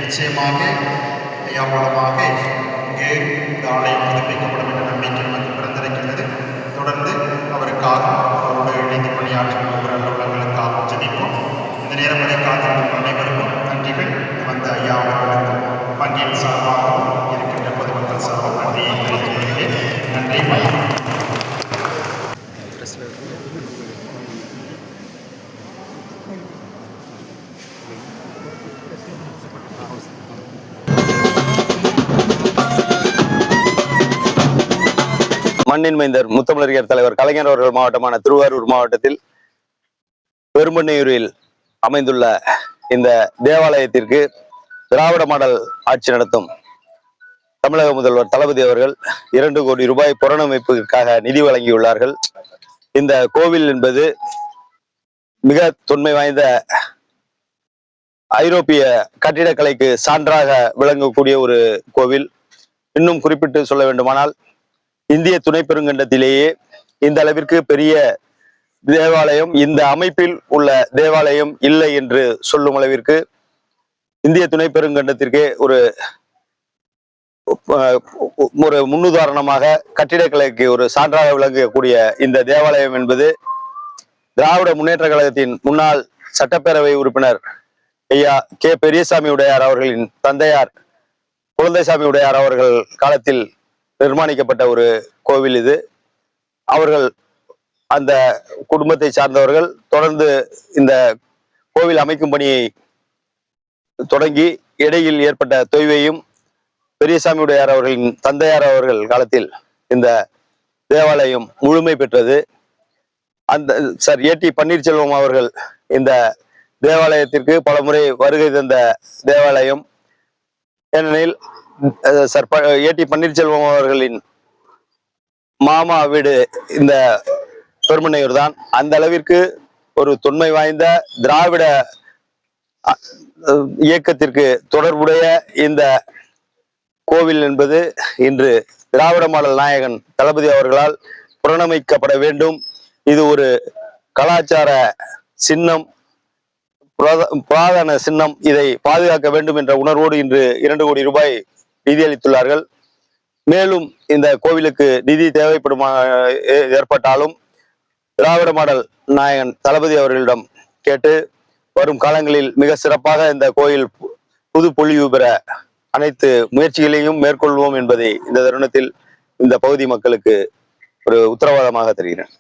நிச்சயமாக ஐயா மூலமாக இங்கே இந்த ஆலயம் புதுப்பிக்கப்படும் என்ற நம்பிக்கை நமக்கு பிறந்திருக்கின்றது. தொடர்ந்து அவருக்காக அவரோடு இணைந்து பணியாற்றும் ஒவ்வொரு அலுவலர்களுக்காக ஜெபிப்போம். இந்த நேரம் வரை காத்திருக்கும் அனைவருக்கும் நன்றிகள். வந்த ஐயா அவர்களுக்கும் பங்கின் சார்பாகவும் இருக்கின்ற பொதுமக்கள் சார்பாக நன்றியை தெரிவித்துக் கொள்கிறேன். நன்றி. மண்ணின் மைந்தர் முத்தமிழறிஞர் தலைவர் கலைஞர் அவர்கள் மாவட்டமான திருவாரூர் மாவட்டத்தில் பெரும்பண்ணையூரில் அமைந்துள்ள இந்த தேவாலயத்திற்கு திராவிட மாடல் ஆட்சி நடத்தும் தமிழக முதல்வர் தளபதி அவர்கள் 2 கோடி ரூபாய் புனரமைப்புக்காக நிதி வழங்கியுள்ளார்கள். இந்த கோவில் என்பது மிக தொன்மை வாய்ந்த ஐரோப்பிய கட்டிடக்கலைக்கு சான்றாக விளங்கக்கூடிய ஒரு கோவில். இன்னும் குறிப்பிட்டு சொல்ல வேண்டுமானால் இந்திய துணை பெருங்கண்டத்திலேயே இந்த அளவிற்கு பெரிய தேவாலயம், இந்த அமைப்பில் உள்ள தேவாலயம் இல்லை என்று சொல்லும் அளவிற்கு இந்திய துணை பெருங்கண்டத்திற்கே ஒரு முன்னுதாரணமாக கட்டிடக்கலைக்கு ஒரு சான்றாக விளங்கக்கூடிய இந்த தேவாலயம் என்பது திராவிட முன்னேற்ற கழகத்தின் முன்னாள் சட்டப்பேரவை உறுப்பினர் ஐயா கே பெரியசாமி உடையார் அவர்களின் தந்தையார் குழந்தைசாமி உடையார் அவர்கள் காலத்தில் நிர்மாணிக்கப்பட்ட ஒரு கோவில் இது. அவர்கள் அந்த குடும்பத்தை சார்ந்தவர்கள் தொடர்ந்து இந்த கோவில் அமைக்கும் பணியை தொடங்கி இடையில் ஏற்பட்ட தொய்வையும் பெரியசாமி உடையார் அவர்களின் தந்தையார் அவர்கள் காலத்தில் இந்த தேவாலயம் முழுமை பெற்றது. அந்த சார் ஏ.டி. பன்னீர்செல்வம் அவர்கள் இந்த தேவாலயத்திற்கு பலமுறை வருகை தந்த தேவாலயம். ஏனெனில் சார் ஏ.டி. பன்னீர்செல்வம் அவர்களின் மாமா வீடு இந்த பெருமண்ணையூர் தான். அந்த அளவிற்கு ஒரு தொன்மை வாய்ந்த திராவிட இயக்கத்திற்கு தொடர்புடைய இந்த கோவில் என்பது இன்று திராவிட மாடல் நாயகன் தளபதி அவர்களால் புனரமைக்கப்பட வேண்டும். இது ஒரு கலாச்சார சின்னம், புராதன சின்னம். இதை பாதுகாக்க வேண்டும் என்ற உணர்வோடு இன்று 2 கோடி ரூபாய் நிதியளித்துள்ளார்கள். மேலும் இந்த கோவிலுக்கு நிதி தேவைப்படுமா ஏற்பட்டாலும் திராவிட மாடல் நாயகன் தளபதி அவர்களிடம் கேட்டு வரும் காலங்களில் மிக சிறப்பாக இந்த கோயில் புது பொலிவு பெற அனைத்து முயற்சிகளையும் மேற்கொள்வோம் என்பதை இந்த தருணத்தில் இந்த பகுதி மக்களுக்கு ஒரு உத்தரவாதமாக தெரிகிறேன்.